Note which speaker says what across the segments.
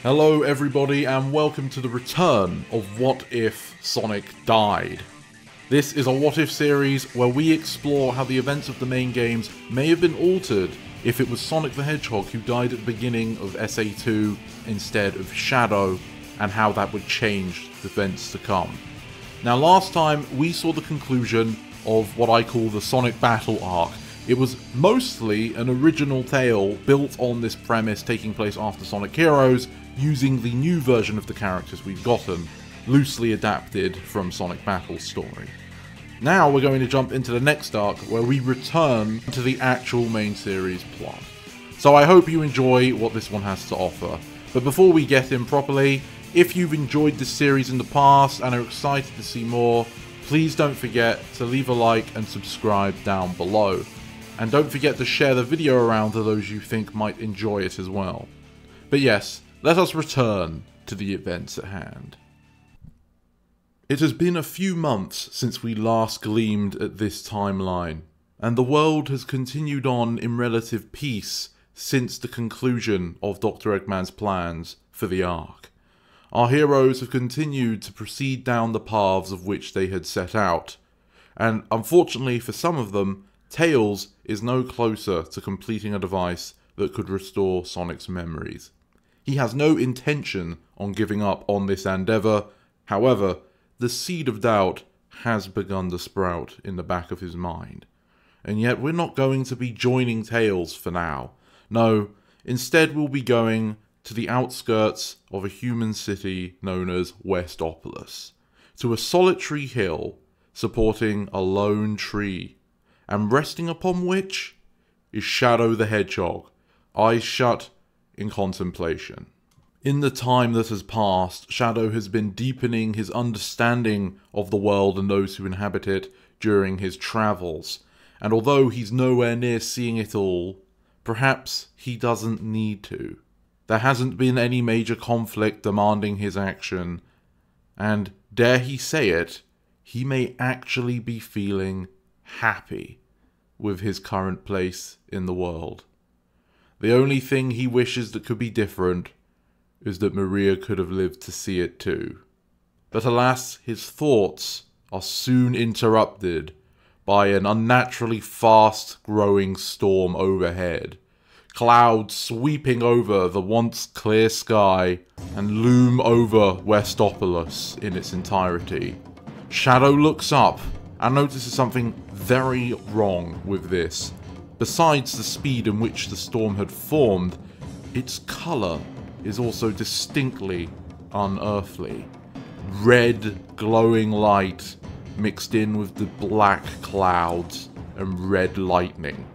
Speaker 1: Hello everybody and welcome to the return of What If Sonic Died. This is a What If series where we explore how the events of the main games may have been altered if it was Sonic the Hedgehog who died at the beginning of SA2 instead of Shadow, and how that would change the events to come. Now last time we saw the conclusion of what I call the Sonic Battle arc. It was mostly an original tale built on this premise taking place after Sonic Heroes, using the new version of the characters we've gotten, loosely adapted from Sonic Battle's story. Now we're going to jump into the next arc where we return to the actual main series plot. So I hope you enjoy what this one has to offer. But before we get in properly, if you've enjoyed this series in the past and are excited to see more, please don't forget to leave a like and subscribe down below. And don't forget to share the video around to those you think might enjoy it as well. But yes, let us return to the events at hand. It has been a few months since we last gleamed at this timeline, and the world has continued on in relative peace since the conclusion of Dr. Eggman's plans for the arc. Our heroes have continued to proceed down the paths of which they had set out, and unfortunately for some of them, Tails is no closer to completing a device that could restore Sonic's memories. He has no intention on giving up on this endeavour. However, the seed of doubt has begun to sprout in the back of his mind. And yet we're not going to be joining Tails for now. No, instead we'll be going to the outskirts of a human city known as Westopolis, to a solitary hill supporting a lone tree, and resting upon which is Shadow the Hedgehog, eyes shut in contemplation. In the time that has passed, Shadow has been deepening his understanding of the world and those who inhabit it during his travels, and although he's nowhere near seeing it all, perhaps he doesn't need to. There hasn't been any major conflict demanding his action, and dare he say it, he may actually be feeling happy with his current place in the world. The only thing he wishes that could be different is that Maria could have lived to see it too. But alas, his thoughts are soon interrupted by an unnaturally fast-growing storm overhead. Clouds sweeping over the once clear sky and loom over Westopolis in its entirety. Shadow looks up and notices something very wrong with this. Besides the speed in which the storm had formed, its colour is also distinctly unearthly. Red, glowing light mixed in with the black clouds and red lightning.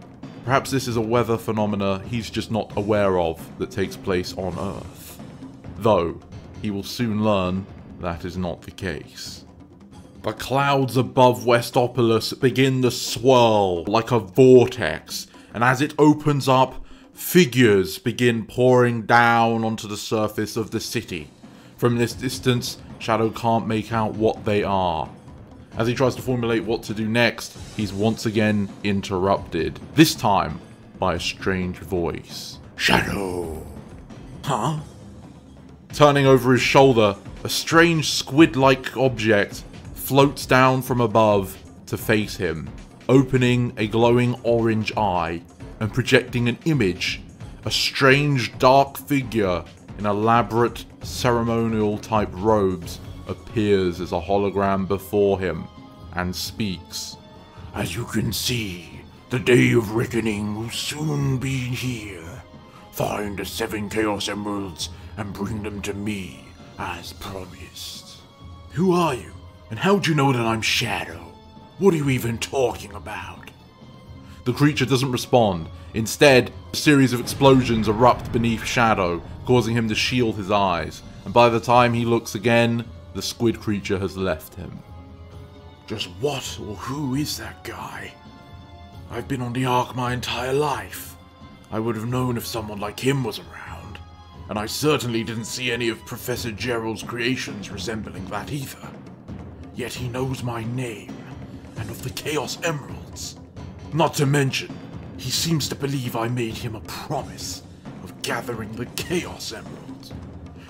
Speaker 1: Perhaps this is a weather phenomena he's just not aware of that takes place on Earth. Though, he will soon learn that is not the case. The clouds above Westopolis begin to swirl like a vortex, and as it opens up, figures begin pouring down onto the surface of the city. From this distance, Shadow can't make out what they are. As he tries to formulate what to do next, he's once again interrupted, this time by a strange voice. Shadow! Huh? Turning over his shoulder, a strange squid-like object floats down from above to face him, opening a glowing orange eye and projecting an image. A strange dark figure in elaborate ceremonial type robes appears as a hologram before him and speaks. As you can see, the day of reckoning will soon be here. Find the 7 Chaos Emeralds and bring them to me as promised. Who are you? And how'd you know that I'm Shadow? What are you even talking about? The creature doesn't respond. Instead, a series of explosions erupt beneath Shadow, causing him to shield his eyes. And by the time he looks again, the squid creature has left him. Just what or who is that guy? I've been on the Ark my entire life. I would have known if someone like him was around. And I certainly didn't see any of Professor Gerald's creations resembling that either. Yet he knows my name, and of the Chaos Emeralds. Not to mention, he seems to believe I made him a promise of gathering the Chaos Emeralds.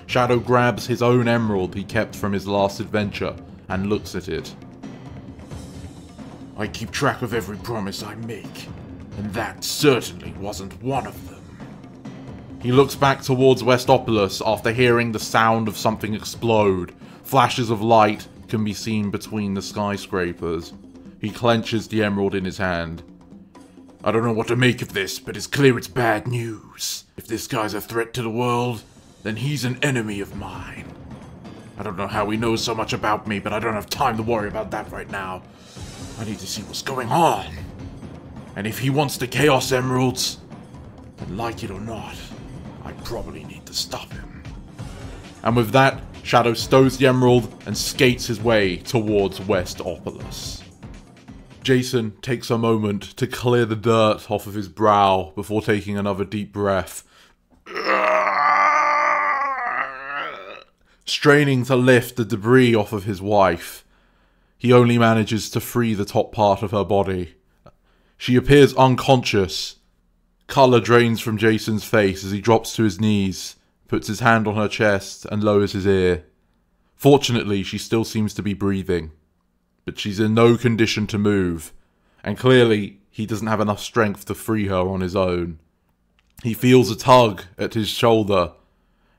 Speaker 1: Shadow grabs his own emerald he kept from his last adventure and looks at it.
Speaker 2: I keep track of every promise I make, and that certainly wasn't one of them.
Speaker 1: He looks back towards Westopolis after hearing the sound of something explode. Flashes of light can be seen between the skyscrapers. He clenches the emerald in his hand.
Speaker 2: I don't know what to make of this, but it's clear it's bad news. If this guy's a threat to the world, then he's an enemy of mine. I don't know how he knows so much about me, but I don't have time to worry about that right now. I need to see what's going on. And if he wants the Chaos Emeralds, then like it or not, I probably need to stop him.
Speaker 1: And with that, Shadow stows the emerald and skates his way towards Westopolis. Jason takes a moment to clear the dirt off of his brow before taking another deep breath. Straining to lift the debris off of his wife, he only manages to free the top part of her body. She appears unconscious. Colour drains from Jason's face as he drops to his knees, puts his hand on her chest and lowers his ear. Fortunately, she still seems to be breathing, but she's in no condition to move, and clearly he doesn't have enough strength to free her on his own. He feels a tug at his shoulder.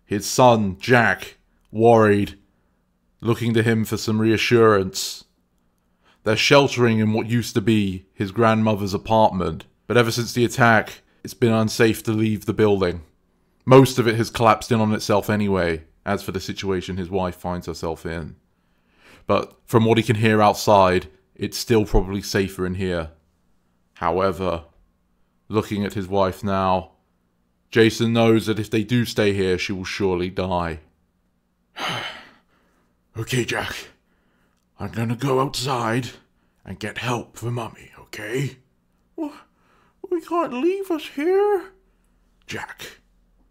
Speaker 1: His son, Jack, worried, looking to him for some reassurance. They're sheltering in what used to be his grandmother's apartment, but ever since the attack, it's been unsafe to leave the building. Most of it has collapsed in on itself anyway, as for the situation his wife finds herself in. But from what he can hear outside, it's still probably safer in here. However, looking at his wife now, Jason knows that if they do stay here, she will surely die.
Speaker 2: Okay, Jack. I'm gonna go outside and get help for Mummy, okay? We can't leave us here. Jack.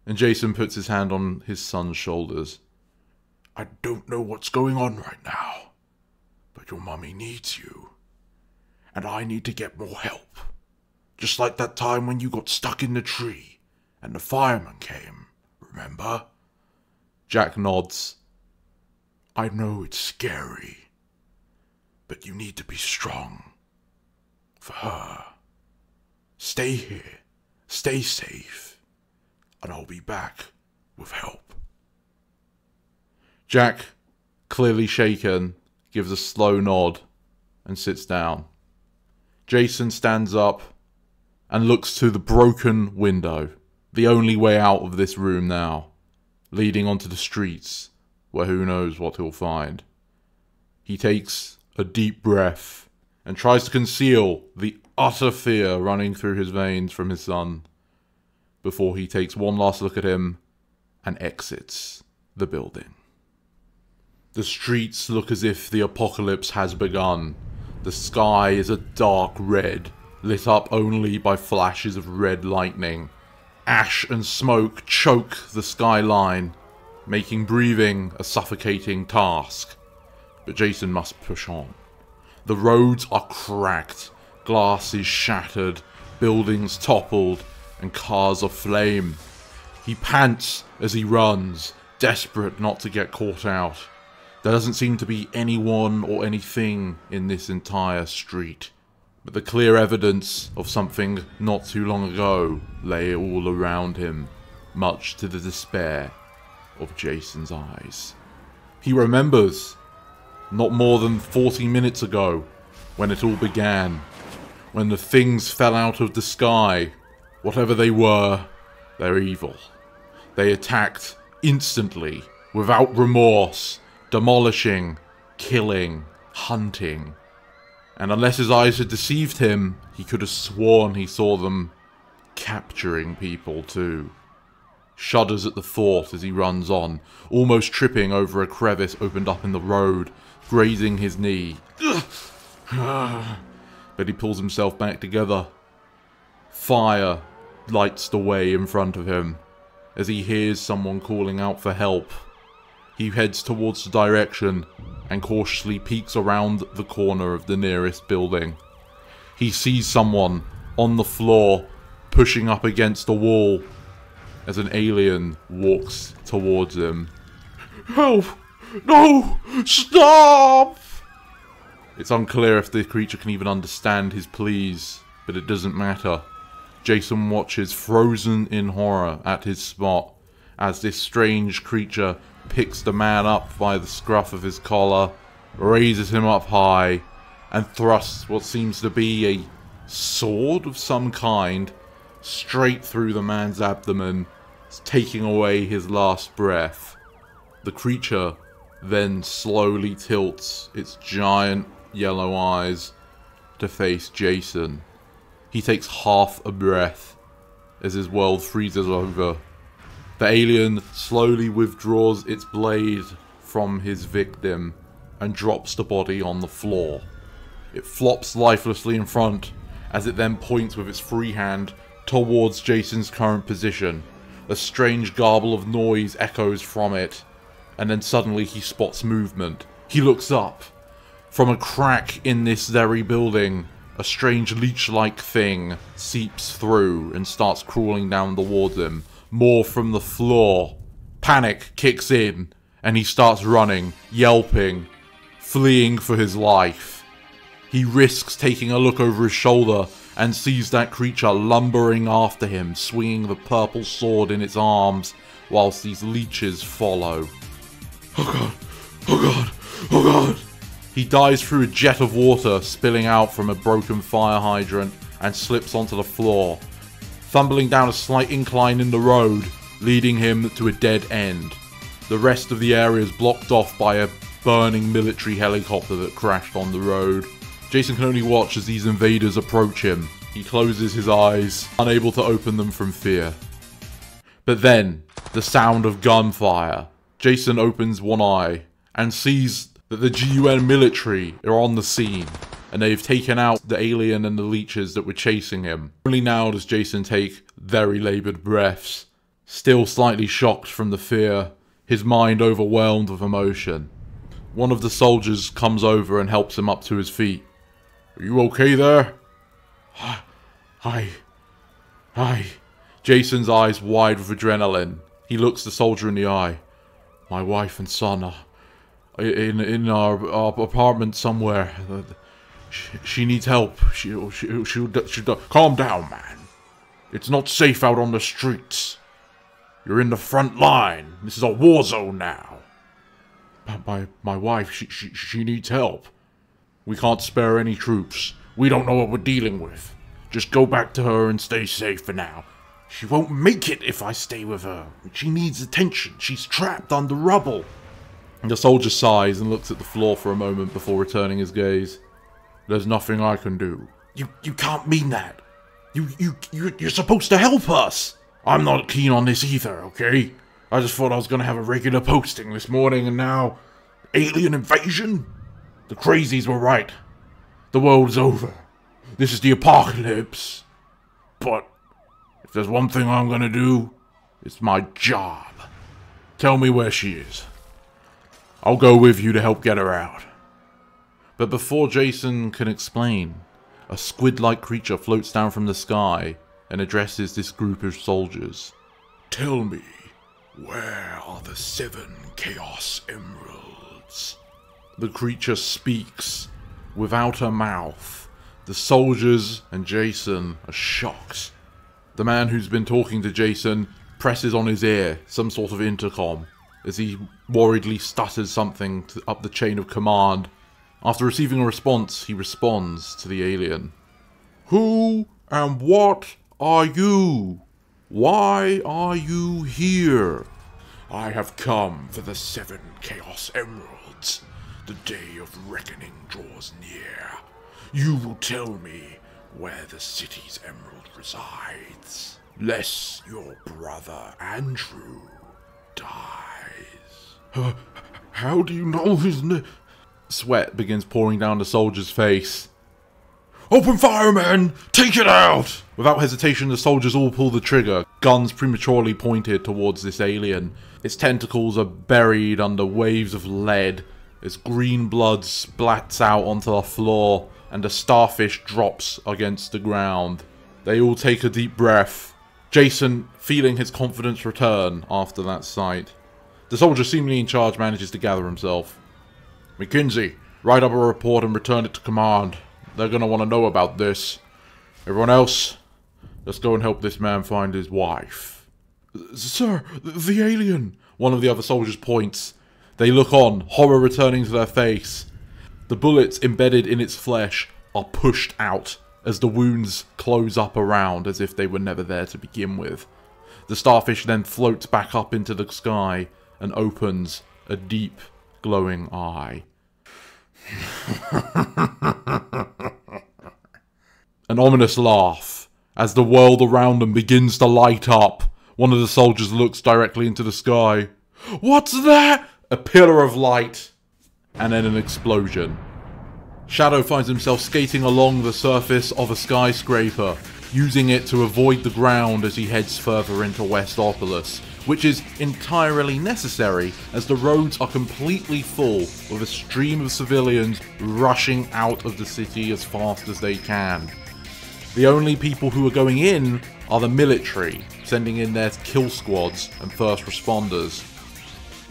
Speaker 1: And Jason puts his hand on his son's shoulders.
Speaker 2: I don't know what's going on right now, but your mummy needs you. And I need to get more help. Just like that time when you got stuck in the tree and the fireman came, remember?
Speaker 1: Jack nods.
Speaker 2: I know it's scary, but you need to be strong. For her. Stay here, stay safe, and I'll be back with help.
Speaker 1: Jack, clearly shaken, gives a slow nod and sits down. Jason stands up and looks to the broken window, the only way out of this room now, leading onto the streets where who knows what he'll find. He takes a deep breath and tries to conceal the utter fear running through his veins from his son before he takes one last look at him and exits the building. The streets look as if the apocalypse has begun. The sky is a dark red, lit up only by flashes of red lightning. Ash and smoke choke the skyline, making breathing a suffocating task. But Jason must push on. The roads are cracked, glass is shattered, buildings toppled, and cars aflame. He pants as he runs, desperate not to get caught out. There doesn't seem to be anyone or anything in this entire street, but the clear evidence of something not too long ago lay all around him, much to the despair of Jason's eyes. He remembers, not more than 40 minutes ago, when it all began, when the things fell out of the sky. Whatever they were, they're evil. They attacked instantly, without remorse, demolishing, killing, hunting. And unless his eyes had deceived him, he could have sworn he saw them capturing people too. Shudders at the thought as he runs on, almost tripping over a crevice opened up in the road, grazing his knee. But he pulls himself back together. Fire lights the way in front of him as he hears someone calling out for help. He heads towards the direction and cautiously peeks around the corner of the nearest building. He sees someone on the floor pushing up against a wall as an alien walks towards him. Help! No! Stop! It's unclear if the creature can even understand his pleas, but it doesn't matter. Jason watches frozen in horror at his spot as this strange creature picks the man up by the scruff of his collar, raises him up high, and thrusts what seems to be a sword of some kind straight through the man's abdomen, taking away his last breath. The creature then slowly tilts its giant yellow eyes to face Jason. He takes half a breath as his world freezes over. The alien slowly withdraws its blade from his victim and drops the body on the floor. It flops lifelessly in front as it then points with its free hand towards Jason's current position. A strange garble of noise echoes from it, and then suddenly he spots movement. He looks up. From a crack in this very building, a strange leech-like thing seeps through and starts crawling down towards him. More from the floor. Panic kicks in, and he starts running, yelping, fleeing for his life. He risks taking a look over his shoulder and sees that creature lumbering after him, swinging the purple sword in its arms, whilst these leeches follow. Oh god! Oh god! Oh god! He dives through a jet of water spilling out from a broken fire hydrant and slips onto the floor, fumbling down a slight incline in the road, leading him to a dead end. The rest of the area is blocked off by a burning military helicopter that crashed on the road. Jason can only watch as these invaders approach him. He closes his eyes, unable to open them from fear. But then, the sound of gunfire. Jason opens one eye and sees that the GUN military are on the scene, and they've taken out the alien and the leeches that were chasing him. Only now does Jason take very laboured breaths, still slightly shocked from the fear, his mind overwhelmed with emotion. One of the soldiers comes over and helps him up to his feet. "Are you okay there?" Hi. Jason's eyes wide with adrenaline. He looks the soldier in the eye. "My wife and son are in our apartment somewhere. She needs help. She'll calm down, man. It's not safe out on the streets. You're in the front line. This is a war zone now. My wife, she needs help. We can't spare any troops. We don't know what we're dealing with. Just go back to her and stay safe for now. She won't make it if I stay with her. She needs attention. She's trapped under rubble." The soldier sighs and looks at the floor for a moment before returning his gaze. "There's nothing I can do." You can't mean that. You're supposed to help us." "I'm not keen on this either, okay? I just thought I was gonna have a regular posting this morning, and now... alien invasion? The crazies were right. The world's over. This is the apocalypse. But if there's one thing I'm gonna do, it's my job. Tell me where she is. I'll go with you to help get her out." But before Jason can explain, a squid-like creature floats down from the sky and addresses this group of soldiers. "Tell me, where are the 7 Chaos Emeralds?" The creature speaks without a mouth. The soldiers and Jason are shocked. The man who's been talking to Jason presses on his ear some sort of intercom as he worriedly stutters something up the chain of command. After receiving a response, he responds to the alien. "Who and what are you? Why are you here?" "I have come for the 7 Chaos Emeralds. The day of reckoning draws near. You will tell me where the city's emerald resides, lest your brother Andrew dies." How do you know his name? Sweat begins pouring down the soldier's face. "Open fire, men! Take it out!" Without hesitation, the soldiers all pull the trigger, guns prematurely pointed towards this alien. Its tentacles are buried under waves of lead as green blood splats out onto the floor and a starfish drops against the ground. They all take a deep breath, Jason feeling his confidence return after that sight. The soldier seemingly in charge manages to gather himself.
Speaker 2: Mackenzie, write up a report and return it to command. They're gonna want to know about this. Everyone else, let's go and help this man find his wife.
Speaker 1: Sir, the alien! One of the other soldiers points. They look on, horror returning to their face. The bullets embedded in its flesh are pushed out as the wounds close up around as if they were never there to begin with. The starfish then floats back up into the sky and opens a deep, glowing eye. An ominous laugh. As the world around them begins to light up, one of the soldiers looks directly into the sky. What's that? A pillar of light. And then an explosion. Shadow finds himself skating along the surface of a skyscraper, using it to avoid the ground as he heads further into Westopolis, which is entirely necessary as the roads are completely full with a stream of civilians rushing out of the city as fast as they can. The only people who are going in are the military, sending in their kill squads and first responders.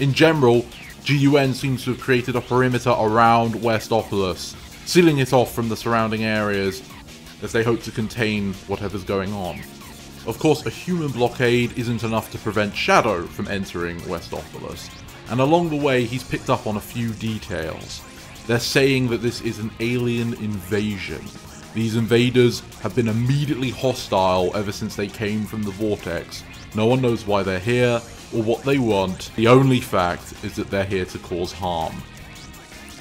Speaker 1: In general, GUN seems to have created a perimeter around Westopolis, sealing it off from the surrounding areas as they hope to contain whatever's going on. Of course, a human blockade isn't enough to prevent Shadow from entering Westopolis, and along the way he's picked up on a few details. They're saying that this is an alien invasion. These invaders have been immediately hostile ever since they came from the Vortex. No one knows why they're here or what they want. The only fact is that they're here to cause harm.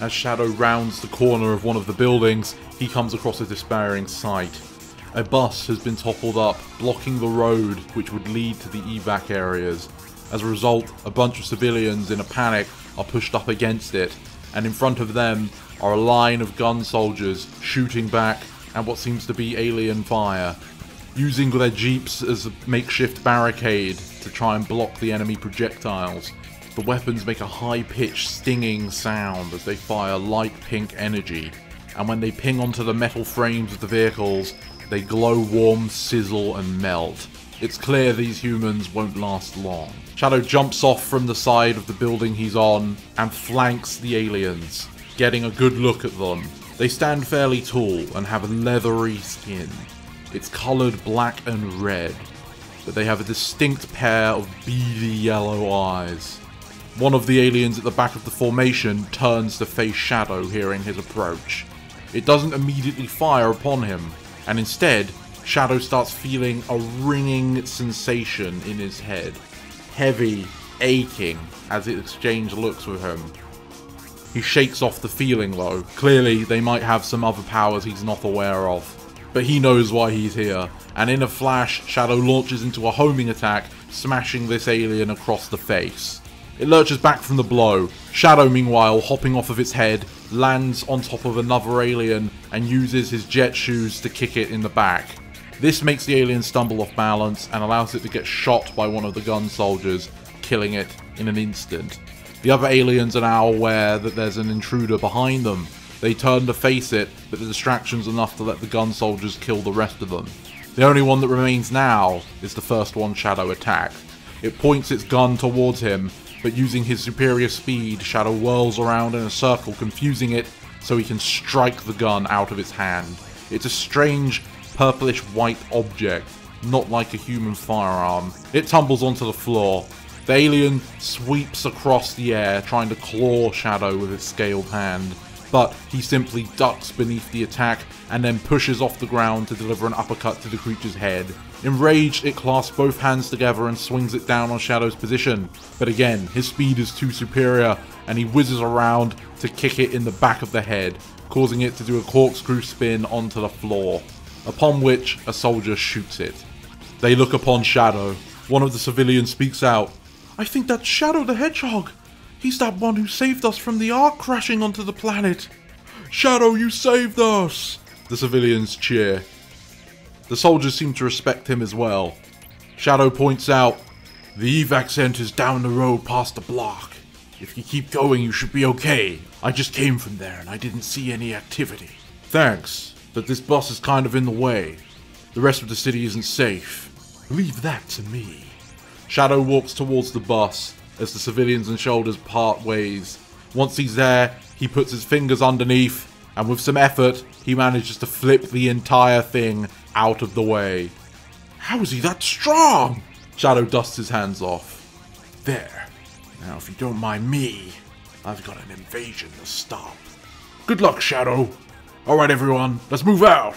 Speaker 1: As Shadow rounds the corner of one of the buildings, he comes across a despairing sight. A bus has been toppled up, blocking the road which would lead to the evac areas. As a result, a bunch of civilians in a panic are pushed up against it, and in front of them are a line of gun soldiers shooting back at what seems to be alien fire, using their jeeps as a makeshift barricade to try and block the enemy projectiles. The weapons make a high-pitched stinging sound as they fire light pink energy, and when they ping onto the metal frames of the vehicles, they glow warm, sizzle and melt. It's clear these humans won't last long. Shadow jumps off from the side of the building he's on and flanks the aliens, getting a good look at them. They stand fairly tall and have leathery skin. It's coloured black and red, but they have a distinct pair of beady yellow eyes. One of the aliens at the back of the formation turns to face Shadow hearing his approach. It doesn't immediately fire upon him, and instead, Shadow starts feeling a ringing sensation in his head. Heavy, aching, as it exchanges looks with him. He shakes off the feeling though. Clearly, they might have some other powers he's not aware of. But he knows why he's here, and in a flash, Shadow launches into a homing attack, smashing this alien across the face. It lurches back from the blow. Shadow, meanwhile, hopping off of its head, lands on top of another alien and uses his jet shoes to kick it in the back. This makes the alien stumble off balance and allows it to get shot by one of the gun soldiers, killing it in an instant. The other aliens are now aware that there's an intruder behind them. They turn to face it, but the distraction's enough to let the gun soldiers kill the rest of them. The only one that remains now is the first one Shadow attacked. It points its gun towards him, but using his superior speed, Shadow whirls around in a circle, confusing it so he can strike the gun out of its hand. It's a strange, purplish-white object, not like a human firearm. It tumbles onto the floor. The alien sweeps across the air, trying to claw Shadow with its scaled hand, but he simply ducks beneath the attack and then pushes off the ground to deliver an uppercut to the creature's head. Enraged, it clasps both hands together and swings it down on Shadow's position, but again, his speed is too superior, and he whizzes around to kick it in the back of the head, causing it to do a corkscrew spin onto the floor, upon which a soldier shoots it. They look upon Shadow. One of the civilians speaks out. "I think that's Shadow the Hedgehog. He's that one who saved us from the Ark crashing onto the planet. Shadow, you saved us!" The civilians cheer. The soldiers seem to respect him as well. Shadow points out, "The evac center's down the road past the block. If you keep going, you should be okay. I just came from there and I didn't see any activity." "Thanks, but this bus is kind of in the way. The rest of the city isn't safe. Leave that to me." Shadow walks towards the bus, as the civilians and shoulders part ways. Once he's there, he puts his fingers underneath, and with some effort, he manages to flip the entire thing out of the way.
Speaker 2: How is he that strong?
Speaker 1: Shadow dusts his hands off.
Speaker 2: There. Now, if you don't mind me, I've got an invasion to stop. Good luck, Shadow. Alright, everyone, let's move out.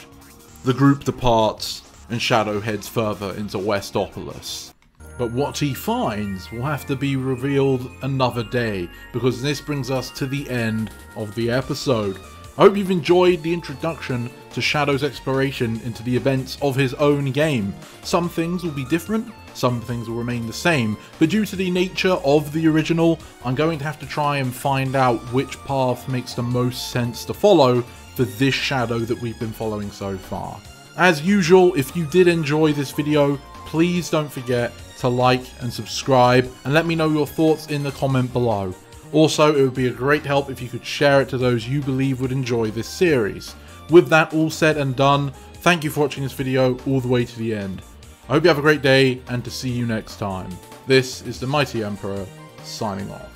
Speaker 1: The group departs, and Shadow heads further into Westopolis. But what he finds will have to be revealed another day, because this brings us to the end of the episode. I hope you've enjoyed the introduction to Shadow's exploration into the events of his own game. Some things will be different, some things will remain the same, but due to the nature of the original, I'm going to have to try and find out which path makes the most sense to follow for this Shadow that we've been following so far. As usual, if you did enjoy this video, please don't forget to like and subscribe, and let me know your thoughts in the comment below. Also, it would be a great help if you could share it to those you believe would enjoy this series. With that all said and done, thank you for watching this video all the way to the end. I hope you have a great day, and to see you next time. This is the Mighty Emperor, signing off.